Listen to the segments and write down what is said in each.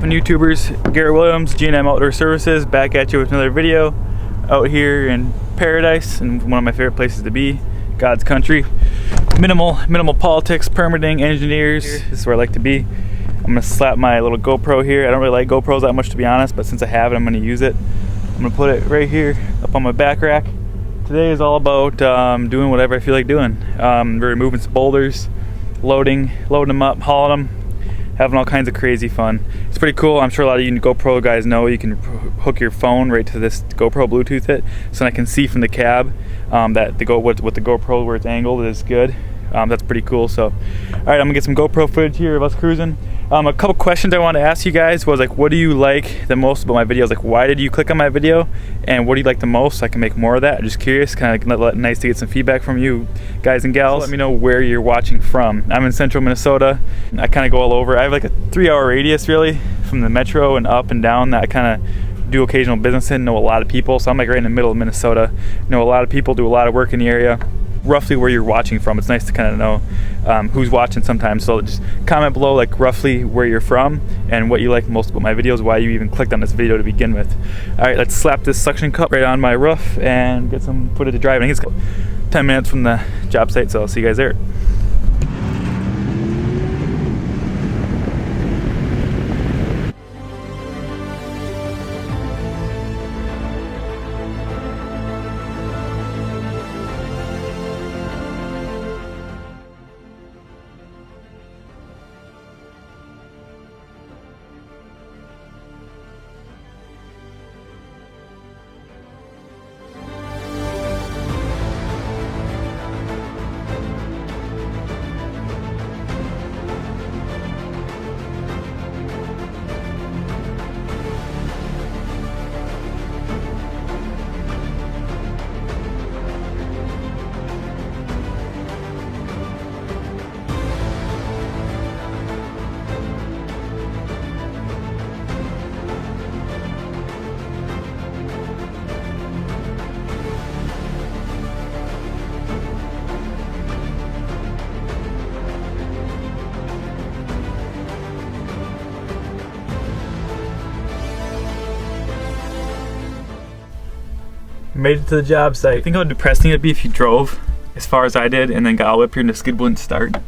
poppin' YouTubers? Garrett Williams, G&M Outdoor Services, back at you with another video out here in paradise and one of my favorite places to be, God's country. Minimal politics, permitting, engineers. This is where I like to be. I'm gonna slap my little GoPro here. I don't really like GoPros that much, to be honest, but since I have it, I'm gonna use it. I'm gonna put it right here up on my back rack. Today is all about doing whatever I feel like doing. We're removing some boulders, loading them up, hauling them, having all kinds of crazy fun. It's pretty cool. I'm sure a lot of you GoPro guys know you can hook your phone right to this GoPro, Bluetooth it, so I can see from the cab that with the GoPro where it's angled is good. That's pretty cool. So, all right, I'm gonna get some GoPro footage here of us cruising. A couple questions I want to ask you guys was like, what do you like the most about my videos? Like, why did you click on my video? And what do you like the most? So I can make more of that. I'm just curious, kind of nice to get some feedback from you guys and gals. So let me know where you're watching from. I'm in central Minnesota. I kind of go all over. I have like a 3-hour radius really from the metro and up and down that I kind of do occasional business in, know a lot of people. So I'm like right in the middle of Minnesota. Know a lot of people, do a lot of work in the area. Roughly where you're watching from. It's nice to kind of know who's watching sometimes. So just comment below like roughly where you're from and what you like most about my videos, why you even clicked on this video to begin with. All right, let's slap this suction cup right on my roof and get some footage of driving. I think it's 10 minutes from the job site, so I'll see you guys there. Made it to the job site. Think how depressing it'd be if you drove as far as I did and then got all the way up here and the skid wouldn't start and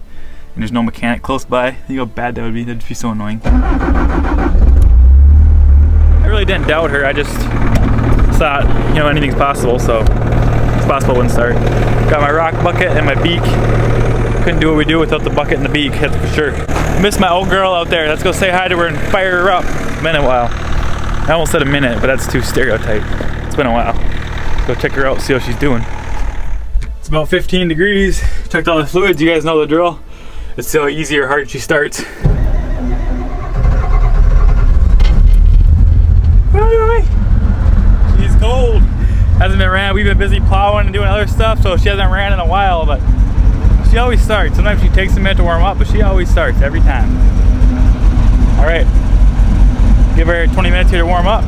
there's no mechanic close by. Think how bad that would be. That'd just be so annoying. I really didn't doubt her. I just thought, you know, anything's possible, so it's possible it wouldn't start. Got my rock bucket and my beak. Couldn't do what we do without the bucket and the beak, that's for sure. Miss my old girl out there. Let's go say hi to her and fire her up. It's been a while. I almost said a minute, but that's too stereotype. It's been a while. Go check her out, see how she's doing. It's about 15 degrees. Checked all the fluids, you guys know the drill. Let's see how easy or hard she starts. She's cold. Hasn't been ran. We've been busy plowing and doing other stuff, so she hasn't ran in a while, but she always starts. Sometimes she takes a minute to warm up, but she always starts every time. All right, give her 20 minutes here to warm up.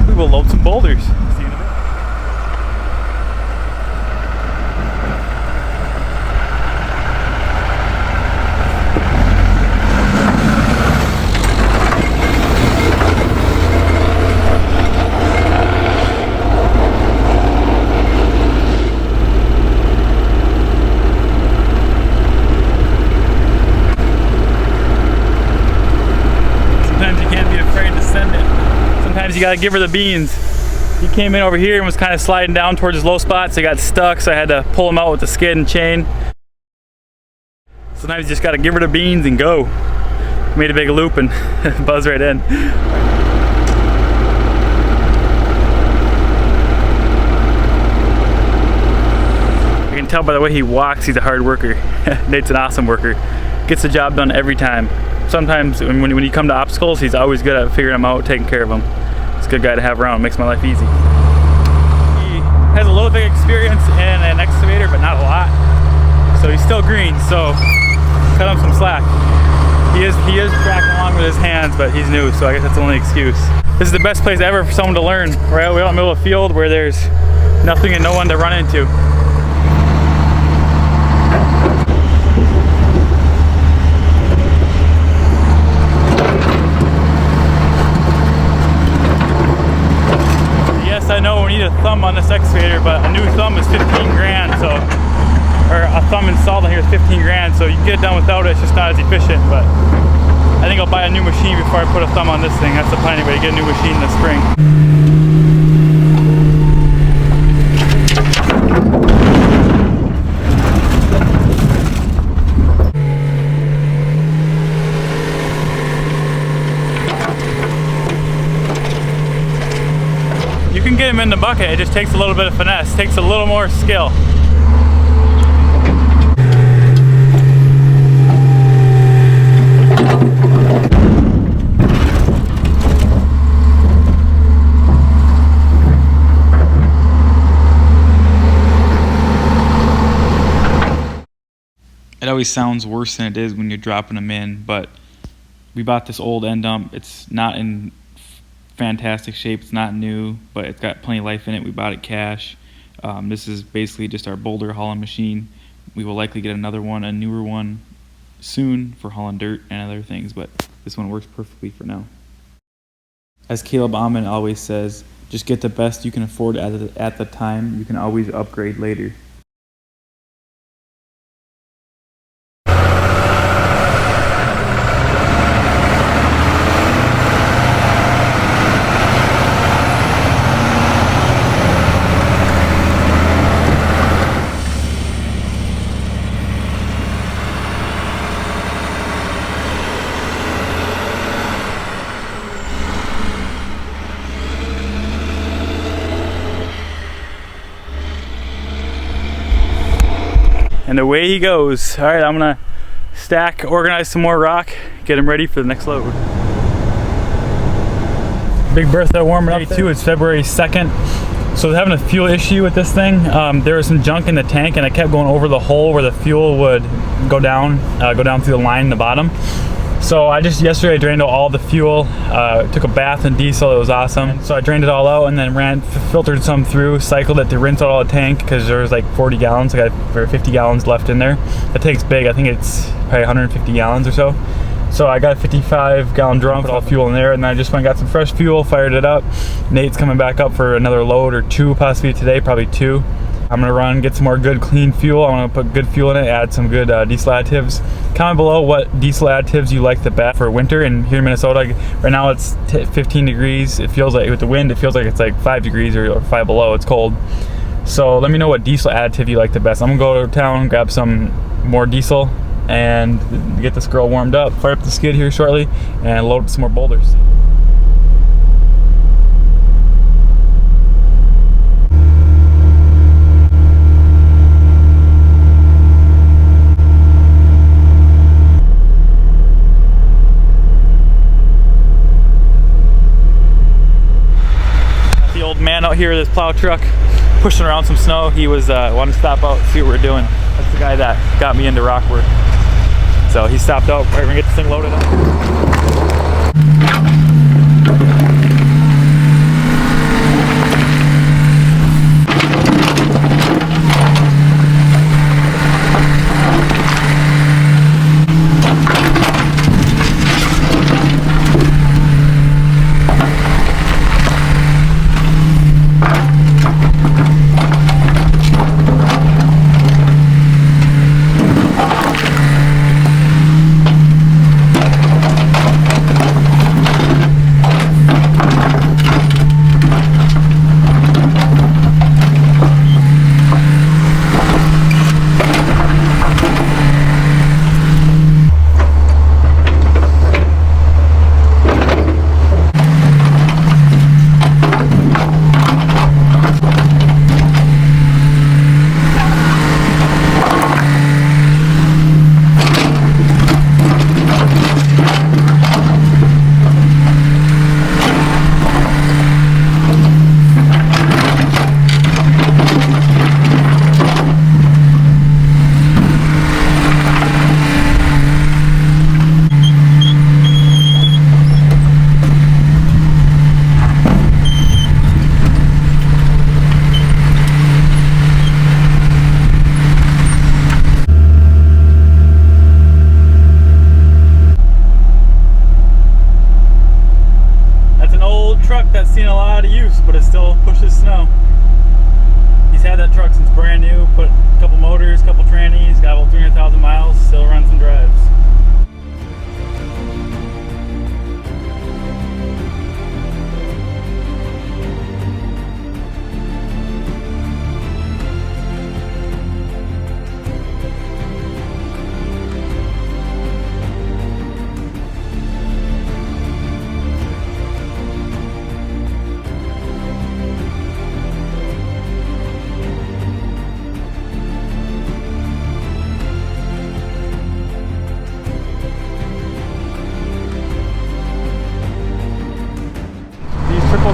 We will load some boulders. You gotta give her the beans. He came in over here and was kind of sliding down towards his low spot, so he got stuck, so I had to pull him out with the skid and chain. Sometimes you just gotta give her the beans and go. Made a big loop and buzz right in. I can tell by the way he walks, he's a hard worker. Nate's an awesome worker. Gets the job done every time. Sometimes when you come to obstacles, he's always good at figuring them out, taking care of them. He's a good guy to have around, makes my life easy. He has a little bit of experience in an excavator, but not a lot. So he's still green, so cut him some slack. He is tracking along with his hands, but he's new, so I guess that's the only excuse. This is the best place ever for someone to learn. We're out in the middle of a field where there's nothing and no one to run into. thumb on this excavator, but a new thumb is 15 grand, so, or a thumb installed on here is 15 grand, so you can get it done without it, it's just not as efficient, but I think I'll buy a new machine before I put a thumb on this thing. That's the plan anyway, to get a new machine in the spring. You can get them in the bucket, it just takes a little bit of finesse, it takes a little more skill. It always sounds worse than it is when you're dropping them in, but we bought this old end dump. It's not in fantastic shape, it's not new, but it's got plenty of life in it. We bought it cash. This is basically just our boulder hauling machine. We will likely get another one, a newer one, soon for hauling dirt and other things, but this one works perfectly for now. As Caleb Amman always says, just get the best you can afford at the time. You can always upgrade later. And away he goes. All right, I'm gonna stack, organize some more rock, get him ready for the next load. Big Bertha warming up too. It's February 2nd. So I was having a fuel issue with this thing. There was some junk in the tank and I kept going over the hole where the fuel would go down through the line in the bottom. So yesterday I drained out all the fuel, took a bath in diesel, it was awesome. So I drained it all out and then filtered some through, cycled it to rinse out all the tank because there was like 40 gallons, I got 50 gallons left in there. The tank's big, I think it's probably 150 gallons or so. So I got a 55 gallon drum, put all the fuel in there, and then I just went and got some fresh fuel, fired it up. Nate's coming back up for another load or two possibly today, probably two. I'm gonna run, get some more good clean fuel. I'm gonna put good fuel in it, add some good diesel additives. Comment below what diesel additives you like the best for winter. And here in Minnesota, right now it's 15 degrees. It feels like, with the wind, it feels like it's like 5 degrees or 5 below, it's cold. So let me know what diesel additive you like the best. I'm gonna go to town, grab some more diesel, and get this girl warmed up, fire up the skid here shortly, and load up some more boulders. Man out here with his plow truck pushing around some snow. He was wanted to stop out, see what we're doing. That's the guy that got me into rock work. So he stopped out. We're gonna get this thing loaded up. That's an old truck that's seen a lot of use, but it still pushes snow. had that truck since brand new, put a couple motors, couple trannies, got about 300,000 miles, still runs and drives.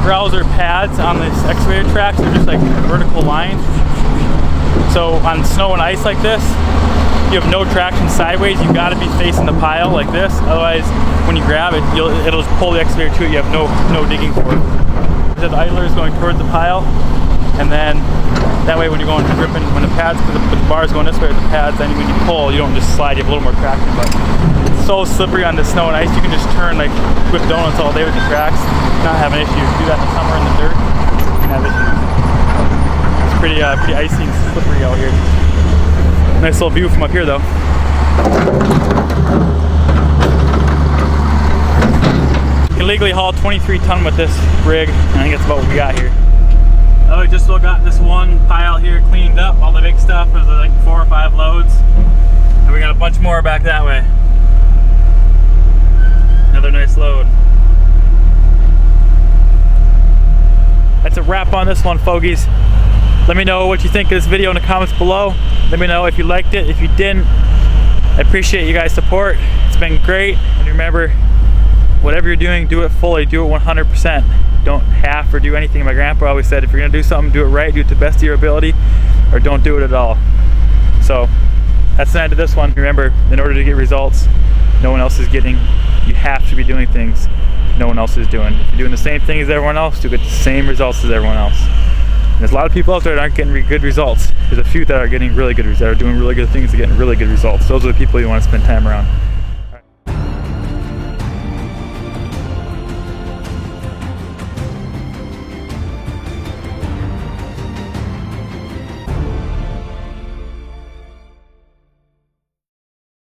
Growler pads on this excavator tracks are just like vertical lines. So on snow and ice like this, you have no traction sideways. You got to be facing the pile like this. Otherwise, when you grab it, it'll just pull the excavator to it. You have no digging for it. The idler is going towards the pile, and then that way when you're going gripping, when the pads, the bar's going this way, the pads, then when you pull, you don't just slide. You have a little more traction. But it's so slippery on the snow and ice, you can just turn like whip donuts all day with the tracks. Not have an issue. Do that in the summer in the dirt, you can have issues. It's pretty icy and slippery out here. Nice little view from up here though. You can legally haul 23 ton with this rig. I think that's about what we got here. Oh, we just still got this one pile here cleaned up. All the big stuff was like 4 or 5 loads. And we got a bunch more back that way. Another nice load. That's a wrap on this one, fogies. Let me know what you think of this video in the comments below. Let me know if you liked it. If you didn't, I appreciate you guys' support. It's been great. And remember, whatever you're doing, do it fully. Do it 100%. Don't half or do anything. My grandpa always said, if you're gonna do something, do it right. Do it to the best of your ability, or don't do it at all. So that's the end of this one. Remember, in order to get results no one else is getting, you have to be doing things no one else is doing. If you're doing the same thing as everyone else, you'll get the same results as everyone else. And there's a lot of people out there that aren't getting good results. There's a few that are getting really good results, that are doing really good things and getting really good results. Those are the people you want to spend time around.